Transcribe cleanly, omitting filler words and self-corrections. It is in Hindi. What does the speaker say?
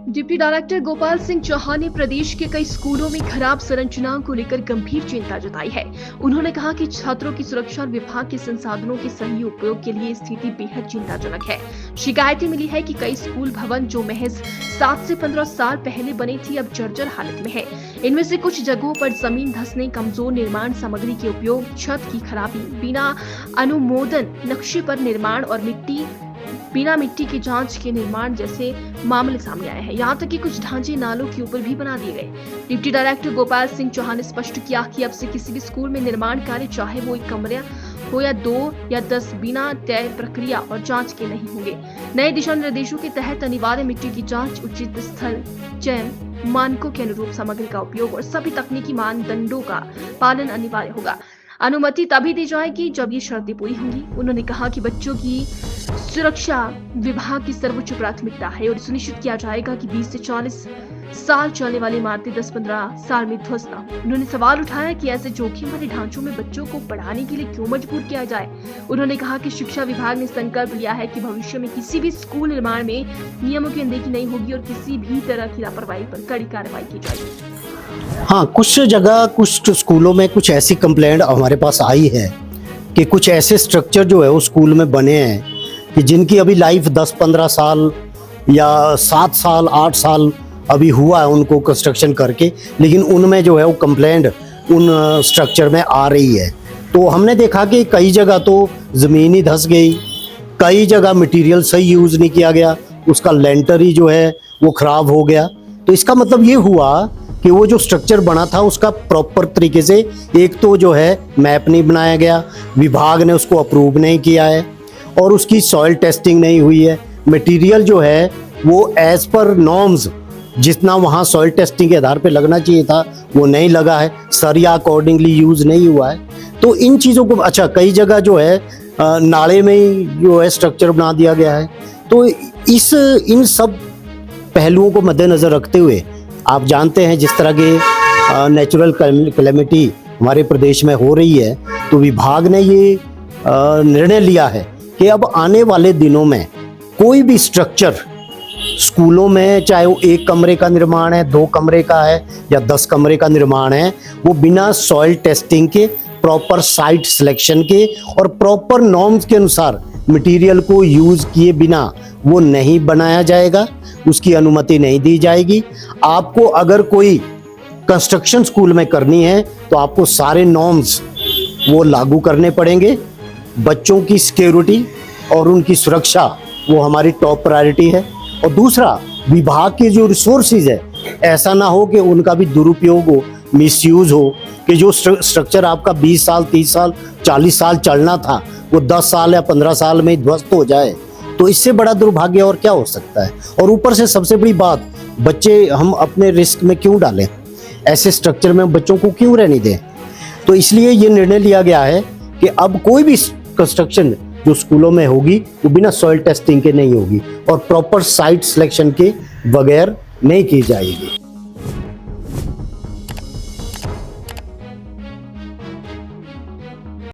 डिप्टी डायरेक्टर गोपाल सिंह चौहान ने प्रदेश के कई स्कूलों में खराब संरचनाओं को लेकर गंभीर चिंता जताई है। उन्होंने कहा कि छात्रों की सुरक्षा और विभाग के संसाधनों के सही उपयोग के लिए स्थिति बेहद चिंताजनक है। शिकायतें मिली है कि कई स्कूल भवन जो महज 7 से 15 साल पहले बने थे अब जर्जर हालत में है। इनमें से कुछ जगहों पर जमीन धंसने, कमजोर निर्माण सामग्री के उपयोग, छत की खराबी, बिना अनुमोदन नक्शे पर निर्माण और बिना मिट्टी की जांच के निर्माण जैसे मामले सामने आए हैं। यहाँ तक कि कुछ ढांचे नालों के ऊपर भी बना दिए गए। डिप्टी डायरेक्टर गोपाल सिंह चौहान ने स्पष्ट किया कि अब से किसी भी स्कूल में निर्माण कार्य, चाहे वो एक कमरा हो या 2 या 10, बिना तय प्रक्रिया और जांच के नहीं होंगे। नए दिशा निर्देशों के तहत अनिवार्य मिट्टी की जांच, उचित स्थल चयन, मानकों के अनुरूप सामग्री का उपयोग और सभी तकनीकी मानदंडों का पालन अनिवार्य होगा। अनुमति तभी दी जाएगी जब ये शर्तें पूरी होंगी। उन्होंने कहा कि बच्चों की सुरक्षा विभाग की सर्वोच्च प्राथमिकता है और सुनिश्चित किया जाएगा कि 20 से 40 साल चलने वाली इमारतें 10-15 साल में ध्वस्त न हो। उन्होंने सवाल उठाया कि ऐसे जोखिम वाले ढांचों में बच्चों को पढ़ाने के लिए क्यों मजबूर किया जाए। उन्होंने कहा कि शिक्षा विभाग ने संकल्प लिया है कि भविष्य में किसी भी स्कूल निर्माण में नियमों की अनदेखी नहीं होगी और किसी भी तरह की लापरवाही पर कड़ी कार्रवाई की जाएगी। हाँ, कुछ जगह कुछ स्कूलों में कुछ ऐसी कंप्लेंट हमारे पास आई है कि कुछ ऐसे स्ट्रक्चर जो है वो स्कूल में बने हैं कि जिनकी अभी लाइफ 10-15 साल या 7 साल 8 साल अभी हुआ है उनको कंस्ट्रक्शन करके, लेकिन उनमें जो है वो कंप्लेंट उन स्ट्रक्चर में आ रही है। तो हमने देखा कि कई जगह तो ज़मीन ही धंस गई, कई जगह मटेरियल सही यूज़ नहीं किया गया, उसका लेंटर ही जो है वो ख़राब हो गया। तो इसका मतलब ये हुआ कि वो जो स्ट्रक्चर बना था उसका प्रॉपर तरीके से एक तो जो है मैप नहीं बनाया गया, विभाग ने उसको अप्रूव नहीं किया है और उसकी सॉइल टेस्टिंग नहीं हुई है। मटेरियल जो है वो एज़ पर नॉर्म्स जितना वहाँ सॉइल टेस्टिंग के आधार पे लगना चाहिए था वो नहीं लगा है, सरिया अकॉर्डिंगली यूज़ नहीं हुआ है। तो इन चीज़ों को कई जगह जो है नाले में ही जो है स्ट्रक्चर बना दिया गया है। तो इन सब पहलुओं को मद्देनज़र रखते हुए आप जानते हैं जिस तरह के नेचुरल कैलेमिटी हमारे प्रदेश में हो रही है, तो विभाग ने ये निर्णय लिया है कि अब आने वाले दिनों में कोई भी स्ट्रक्चर स्कूलों में, चाहे वो 1 कमरे का निर्माण है, 2 कमरे का है या 10 कमरे का निर्माण है, वो बिना सॉइल टेस्टिंग के, प्रॉपर साइट सिलेक्शन के और प्रॉपर नॉर्म्स के अनुसार मटेरियल को यूज़ किए बिना वो नहीं बनाया जाएगा, उसकी अनुमति नहीं दी जाएगी। आपको अगर कोई कंस्ट्रक्शन स्कूल में करनी है तो आपको सारे नॉर्म्स वो लागू करने पड़ेंगे। बच्चों की सिक्योरिटी और उनकी सुरक्षा वो हमारी टॉप प्रायोरिटी है। और दूसरा, विभाग के जो रिसोर्सेज है ऐसा ना हो कि उनका भी दुरुपयोग हो, मिसयूज हो, कि जो स्ट्रक्चर आपका 20 साल 30 साल 40 साल चलना था वो 10 साल या 15 साल में ध्वस्त हो जाए। तो इससे बड़ा दुर्भाग्य और क्या हो सकता है। और ऊपर से सबसे बड़ी बात, बच्चे हम अपने रिस्क में क्यों डालें, ऐसे स्ट्रक्चर में बच्चों को क्यों रहने दें। तो इसलिए ये निर्णय लिया गया है कि अब कोई भी कंस्ट्रक्शन जो स्कूलों में होगी वो बिना सॉइल टेस्टिंग के नहीं होगी और प्रॉपर साइट सिलेक्शन के बगैर नहीं की जाएगी।